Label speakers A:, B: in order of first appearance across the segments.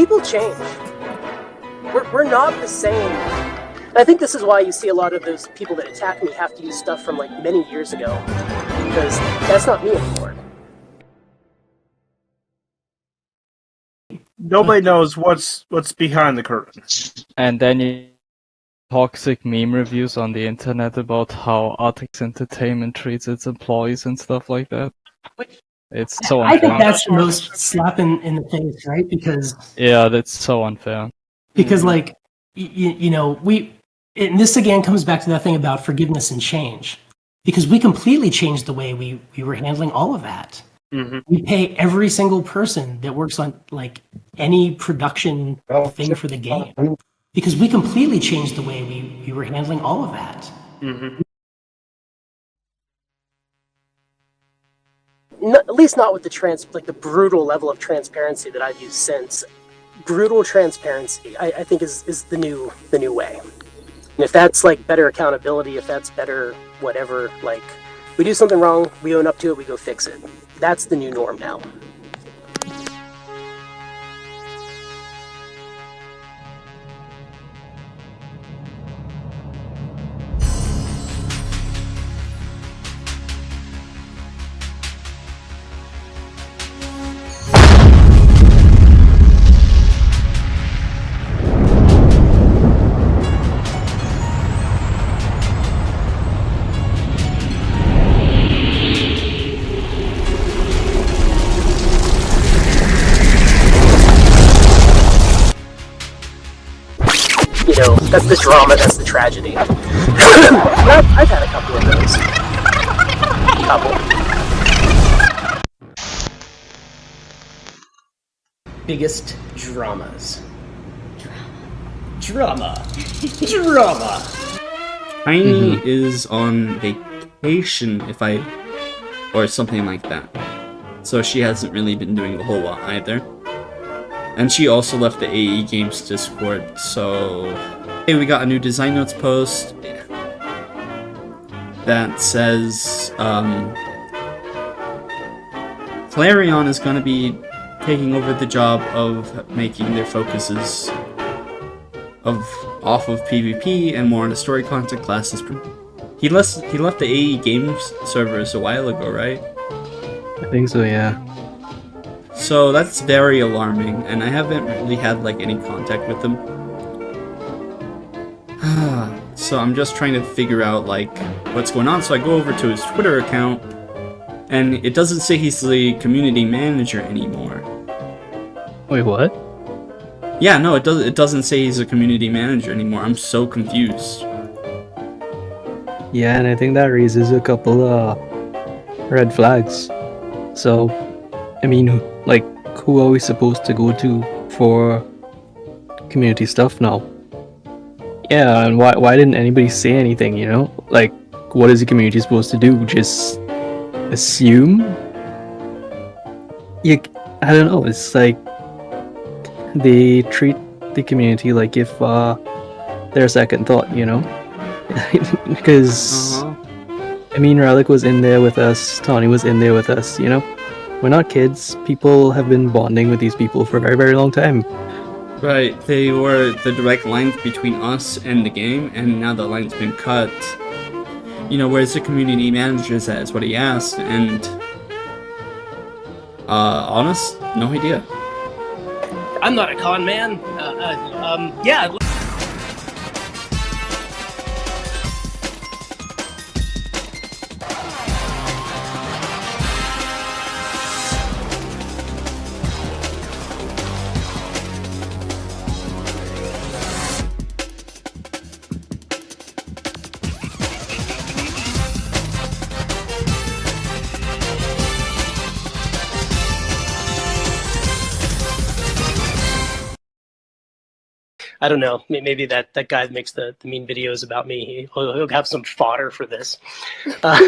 A: people change. We're not the same. And I think this is why you see a lot of those people that attack me have to use stuff from like many years ago, because that's not me anymore.
B: Nobody knows what's behind the curtain.
C: And then you toxic meme reviews on the internet about how Artix Entertainment treats its employees and stuff like that. It's so unfair.
D: I think that's the most slap in the face, right? Because
C: yeah, that's so unfair.
D: Because like you know, and this again comes back to that thing about forgiveness and change. Because we completely changed the way we were handling all of that.
B: Mm-hmm.
D: We pay every single person that works on like any production thing for the game. Because we completely changed the way we were handling all of that.
B: Mm-hmm.
A: At least not with the brutal level of transparency that I've used since. Brutal transparency, I think, is the new way. And if that's like better accountability, if that's better whatever, like we do something wrong, we own up to it, we go fix it. That's the new norm now. You know, that's the drama, that's the tragedy. I've had a couple of those.
E: Biggest dramas. Drama.
F: Tiny is on vacation, or something like that. So she hasn't really been doing a whole lot either. And she also left the AE Games Discord, so... Hey, we got a new design notes post that says, Flareon is going to be taking over the job of making their focuses off of PvP and more on the story content classes. He left the AE Games servers a while ago, right?
G: I think so, yeah.
F: So that's very alarming, and I haven't really had like any contact with him. So I'm just trying to figure out like what's going on. So I go over to his Twitter account, and it doesn't say he's the community manager anymore.
G: Wait, what?
F: Yeah, no, it doesn't say he's a community manager anymore. I'm so confused.
G: Yeah, and I think that raises a couple red flags. So, I mean, like, who are we supposed to go to for community stuff now? Yeah, and why didn't anybody say anything, you know? Like, what is the community supposed to do? Just assume? I don't know, it's like they treat the community like if they're a second thought, you know? Because, I mean, Relic was in there with us, Tawny was in there with us, you know? We're not kids. People have been bonding with these people for a very, very long time.
F: Right, they were the direct line between us and the game, and now the line's been cut. You know, where's the community managers at, is what he asked, and... honest? No idea.
E: I'm not a con man. Yeah. I don't know. Maybe that guy that makes the mean videos about me, he'll have some fodder for this.
H: Got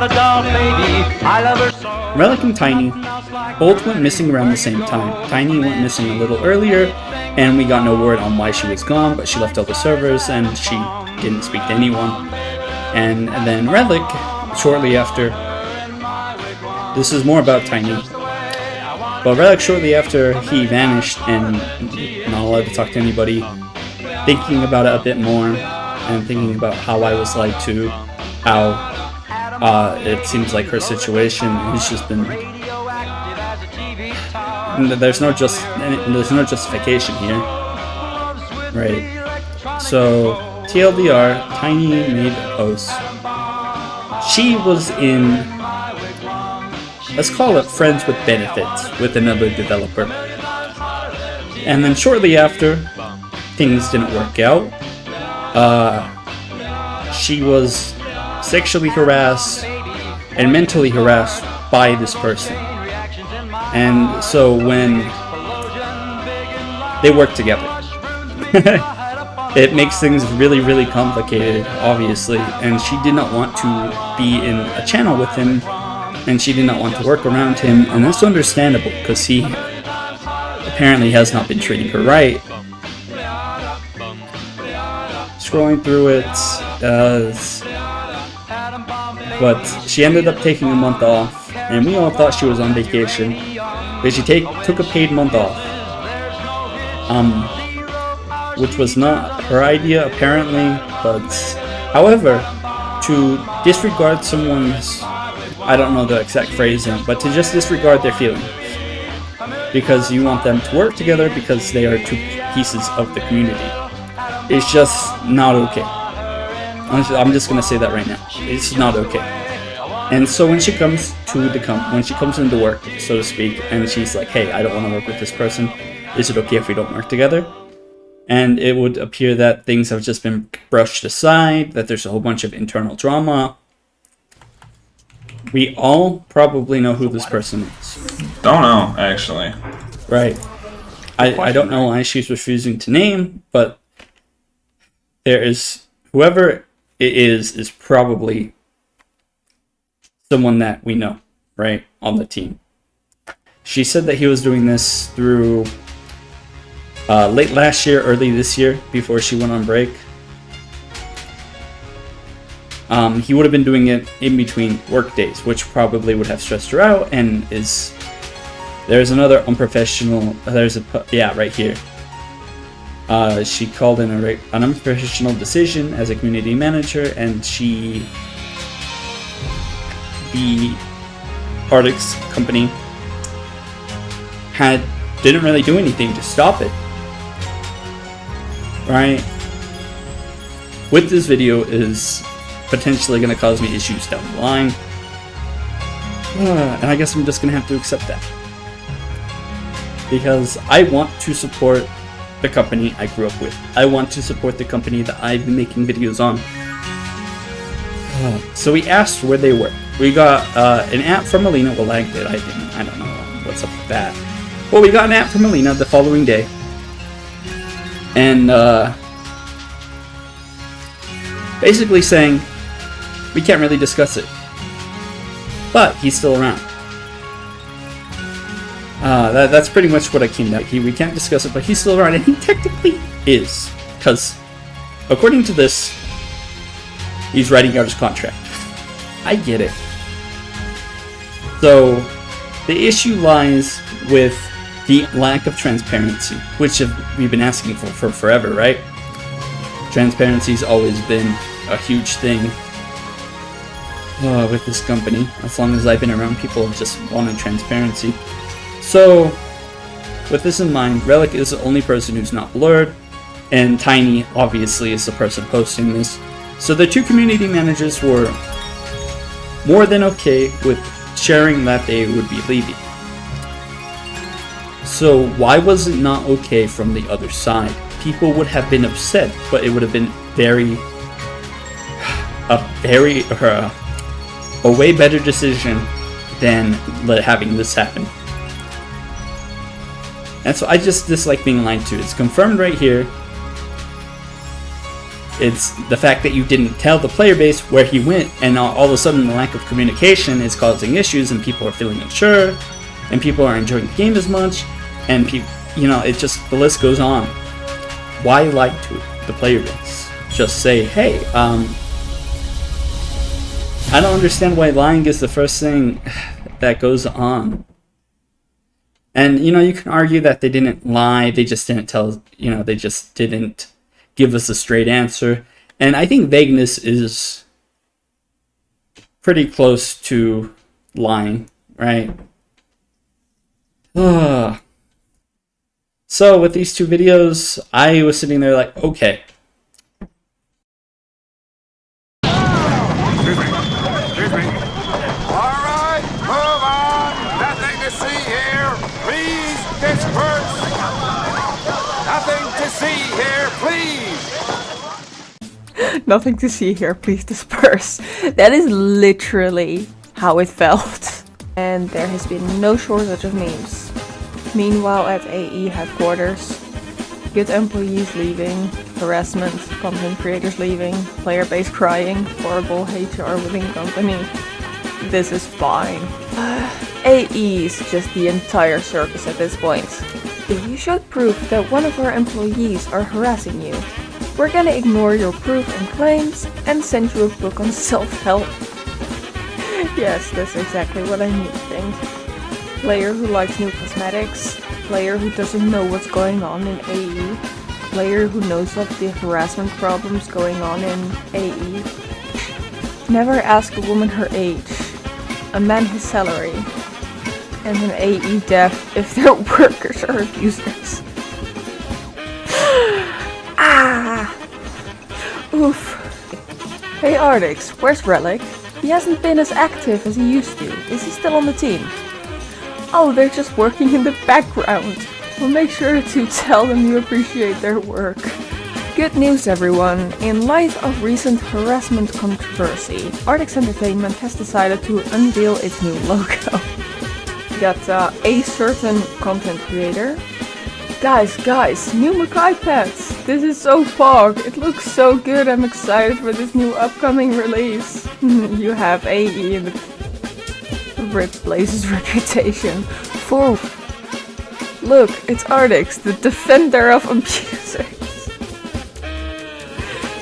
H: a dog, baby. I love her so.
F: Relic and Tiny both went missing around the same time. Tiny went missing a little earlier, and we got no word on why she was gone, but she left all the servers and she didn't speak to anyone. And then Relic shortly after, this is more about Tiny, but Relic shortly after he vanished and not allowed to talk to anybody, thinking about it a bit more and thinking about how I was lied to, how it seems like her situation has just been. There's no justification here, right? So TLDR, Tiny made a post. She was in, let's call it friends with benefits with another developer, and then shortly after, things didn't work out. She was sexually harassed and mentally harassed by this person. And so when they work together, it makes things really, really complicated, obviously. And she did not want to be in a channel with him, and she did not want to work around him, and that's understandable because he apparently has not been treating her right. Scrolling through it, but she ended up taking a month off, and we all thought she was on vacation, but she took a paid month off, which was not her idea apparently. But however, to disregard someone's, I don't know the exact phrasing, but to just disregard their feelings because you want them to work together because they are two pieces of the community, it's just not okay. I'm just gonna say that right now. It's not okay. And so when she comes to when she comes into work, so to speak, and she's like, "Hey, I don't want to work with this person. Is it okay if we don't work together?" And it would appear that things have just been brushed aside, that there's a whole bunch of internal drama. We all probably know who this person is.
I: Don't know, actually.
F: Right. I don't know why she's refusing to name, but there is, whoever it is probably someone that we know, right, on the team. She said that he was doing this through late last year, early this year, before she went on break. He would have been doing it in between work days, which probably would have stressed her out, and there's another unprofessional, right here. She called in an unprofessional decision as a community manager, and the Ardix company didn't really do anything to stop it, right? With this video is potentially going to cause me issues down the line, and I guess I'm just going to have to accept that, because I want to support the company I grew up with. I want to support the company that I've been making videos on. So we asked where they were. We got an app from Alina. Well, I did. I didn't. I don't know what's up with that. Well, we got an app from Alina the following day, and basically saying we can't really discuss it, but he's still around. That's pretty much what I came down. We can't discuss it, but he's still around, and he technically is, because according to this, he's writing out his contract. I get it. So the issue lies with the lack of transparency, which we've been asking for forever, right? Transparency's always been a huge thing with this company. As long as I've been around, people have just wanted transparency. So, with this in mind, Relic is the only person who's not blurred, and Tiny, obviously, is the person posting this. So the two community managers were more than okay with sharing that they would be leaving. So why was it not okay from the other side? People would have been upset, but it would have been a way better decision than having this happen. And so I just dislike being lied to. It's confirmed right here. It's the fact that you didn't tell the player base where he went, and all of a sudden the lack of communication is causing issues, and people are feeling unsure, and people aren't enjoying the game as much, and people, it just, the list goes on. Why lie to the player base? Just say, hey, I don't understand why lying is the first thing that goes on. And, you know, you can argue that they didn't lie, they just didn't tell, you know, they just didn't give us a straight answer. And I think vagueness is pretty close to lying, right? So with these two videos, I was sitting there like, okay.
H: Alright, move on! Nothing to see here! Please disperse! Nothing to see here, please!
J: Nothing to see here, please disperse. That is literally how it felt. And there has been no shortage of memes. Meanwhile at AE headquarters, good employees leaving, harassment, content creators leaving, player base crying, horrible HR within company. This is fine. AE is just the entire circus at this point. If you showed proof that one of our employees are harassing you, we're gonna ignore your proof and claims and send you a book on self-help. Yes, that's exactly what I need to think. Player who likes new cosmetics, player who doesn't know what's going on in AE, player who knows of the harassment problems going on in AE. Never ask a woman her age, a man his salary, and an AE dev if their workers are abusers. Ah! Oof. Hey Ardix, where's Relic? He hasn't been as active as he used to. Is he still on the team? Oh, they're just working in the background. We'll make sure to tell them you appreciate their work. Good news everyone, in light of recent harassment controversy, Ardix Entertainment has decided to unveil its new logo. We got a certain content creator. Guys, new Mackay pets! This is so fog, it looks so good, I'm excited for this new upcoming release. You have AE in the Rip Blaze's reputation for... Look, it's Ardix, the defender of abusers.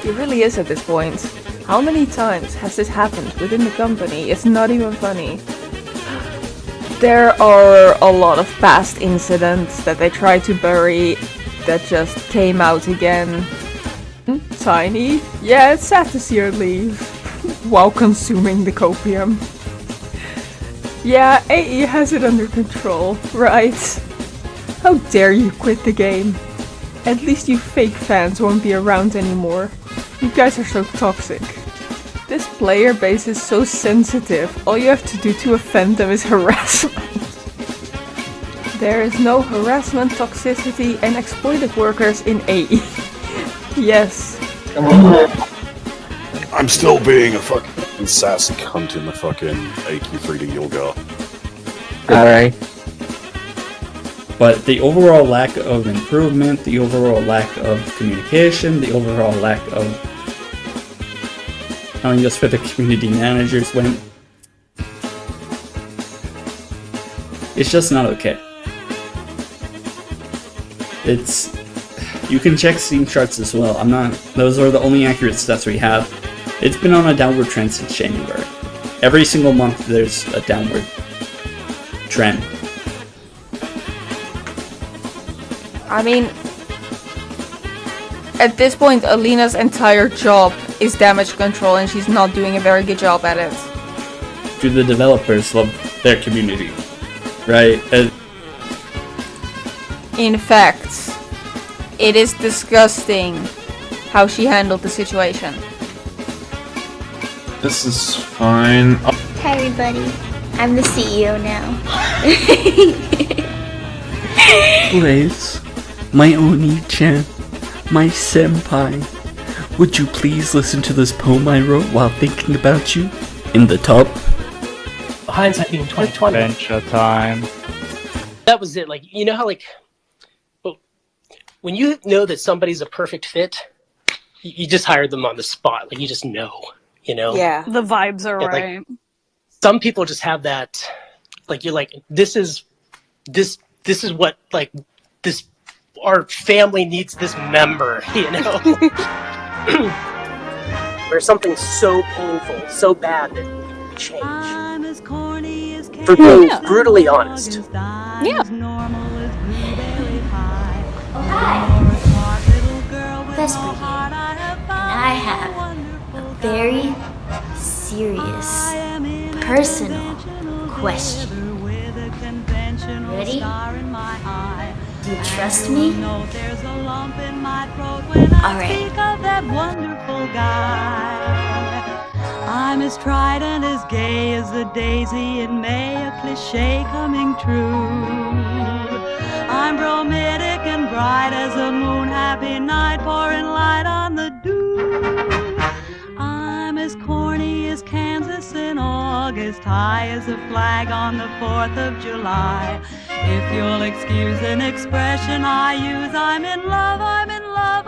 J: He really is at this point. How many times has this happened within the company? It's not even funny. There are a lot of past incidents that they tried to bury that just came out again. Tiny? Yeah, it's sad to see her leave. While consuming the copium. Yeah, AE has it under control, right? How dare you quit the game? At least you fake fans won't be around anymore. You guys are so toxic. This player base is so sensitive, all you have to do to offend them is harassment. There is no harassment, toxicity and exploited workers in AE. Yes.
K: I'm still being a fucking sassy cunt in the fucking AQ3D Yulgar.
G: Alright.
F: But the overall lack of improvement, the overall lack of communication, the overall lack of telling us where the community managers went, it's just not okay. It's... You can check Steam charts as well. Those are the only accurate stats we have. It's been on a downward trend since January. Every single month there's a downward trend.
J: I mean, at this point, Alina's entire job is damage control and she's not doing a very good job at it.
F: Do the developers love their community? Right?
J: In fact, it is disgusting how she handled the situation.
I: This is fine.
L: Hi everybody, I'm the CEO now.
F: Blaze, my Oni-chan, my senpai, would you please listen to this poem I wrote while thinking about you in the tub?
D: Hindsight being 2020.
C: Adventure time.
E: That was it. Like, you know how, like, when you know that somebody's a perfect fit, you just hired them on the spot. Like, you just know, you know?
M: Yeah. The vibes are right.
E: Like, some people just have that, like, you're like, this is what, like, this, our family needs this member, you know?
A: Where something's so painful, so bad that change. For being brutally honest.
J: Yeah.
L: Oh, hi. Vesper here. And I have a very serious, personal question. Ready? Do you trust me? Alright.
M: I'm as tried and as gay as a daisy in May, a cliche coming true. I'm bromidic and bright as a moon, happy night, pouring light on the dew. I'm as corny as Kansas in August, high as a flag on the 4th of July. If you'll excuse an expression I use, I'm in love, I'm in love,